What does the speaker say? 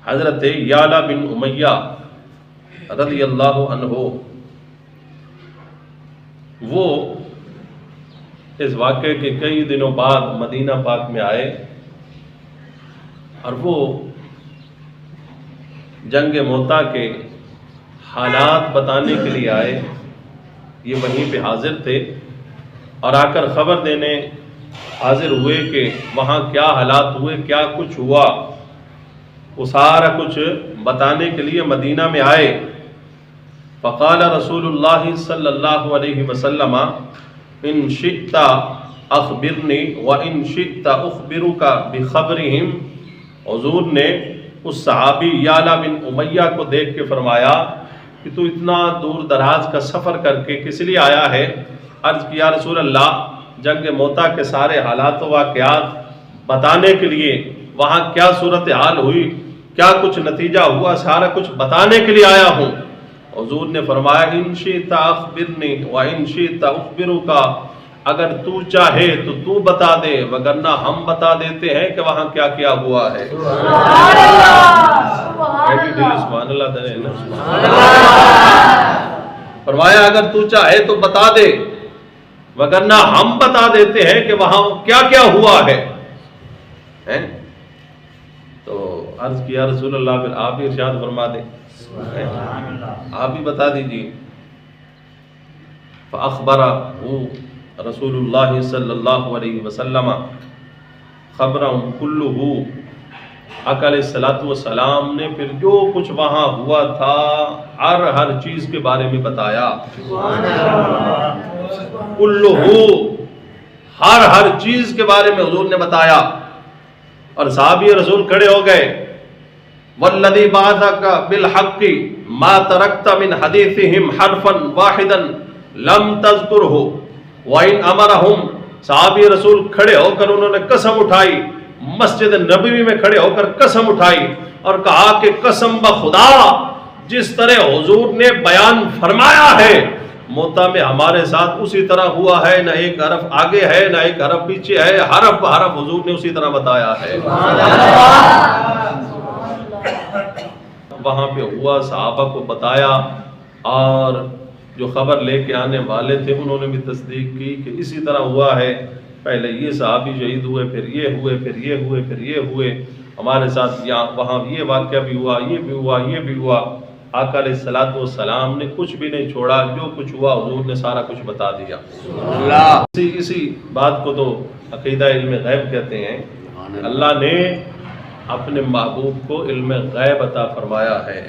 حضرت یعلا بن امیہ رضی اللہ عنہ وہ اس واقعے کے کئی دنوں بعد مدینہ پاک میں آئے اور وہ جنگ موتا کے حالات بتانے کے لیے آئے. یہ وہیں پہ حاضر تھے اور آ کر خبر دینے حاضر ہوئے کہ وہاں کیا حالات ہوئے, کیا کچھ ہوا, وہ سارا کچھ بتانے کے لیے مدینہ میں آئے. فقال رسول اللہ صلی اللہ علیہ وسلم ان شئت اخبرنی وان شئت اخبرک بخبرہم. حضور نے اس صحابی یعلا بن امیہ کو دیکھ کے فرمایا کہ تو اتنا دور دراز کا سفر کر کے کس لیے آیا ہے؟ عرض کیا رسول اللہ, جنگ موتا کے سارے حالات و واقعات بتانے کے لیے, وہاں کیا صورتحال ہوئی, کیا کچھ نتیجہ ہوا, سارا کچھ بتانے کے لیے آیا ہوں. حضور نے فرمایا ان شئت اخبرنی وان شئت اخبرک, اگر تو چاہے تو تو بتا دے, وگرنہ ہم بتا دیتے ہیں کہ وہاں کیا کیا ہوا ہے. سبحان اللہ. فرمایا اگر تو چاہے تو بتا دے, وگرنہ ہم بتا دیتے ہیں کہ وہاں کیا کیا ہوا ہے. تو عرض کیا رسول اللہ پھر آپ ہی ارشاد فرما دیں, آپ ہی بتا دیجیے. فأخبرہ رسول اللہ صلی اللہ علیہ وسلم خبرہم کلہ. آقا علیہ الصلوۃ والسلام نے پھر جو کچھ وہاں ہوا تھا ہر چیز کے بارے میں بتایا. کلہ, ہر چیز کے بارے میں حضور نے بتایا. اور صحابی رسول کھڑے ہو گئے. والذی بعثک بالحق ما ترکت من حدیثہم حرفا واحدا لم تذکرہ وَإِنْ أَمَرَهُمْ. صحابی رسول کھڑے ہو کر انہوں نے قسم اٹھائی, مسجد نبوی میں کھڑے ہو کر قسم اٹھائی اور کہا کہ قسم بخدا جس طرح حضور نے بیان فرمایا ہے موتا میں ہمارے ساتھ اسی طرح ہوا ہے, نہ ایک حرف آگے ہے نہ ایک حرف پیچھے ہے, حرف بحرف حضور نے اسی طرح بتایا ہے. وہاں پہ ہوا, صحابہ کو بتایا, اور جو خبر لے کے آنے والے تھے انہوں نے بھی تصدیق کی کہ اسی طرح ہوا ہے. پہلے یہ صحابی شہید ہوئے, پھر یہ ہوئے, پھر یہ ہوئے, پھر یہ ہوئے, ہمارے ساتھ وہاں یہ واقعہ بھی ہوا, یہ بھی ہوا, یہ بھی ہوا. آقا علیہ الصلوۃ والسلام نے کچھ بھی نہیں چھوڑا, جو کچھ ہوا حضور نے سارا کچھ بتا دیا. اسی بات کو تو عقیدہ علم غیب کہتے ہیں. اللہ نے اپنے محبوب کو علم غیب عطا فرمایا ہے.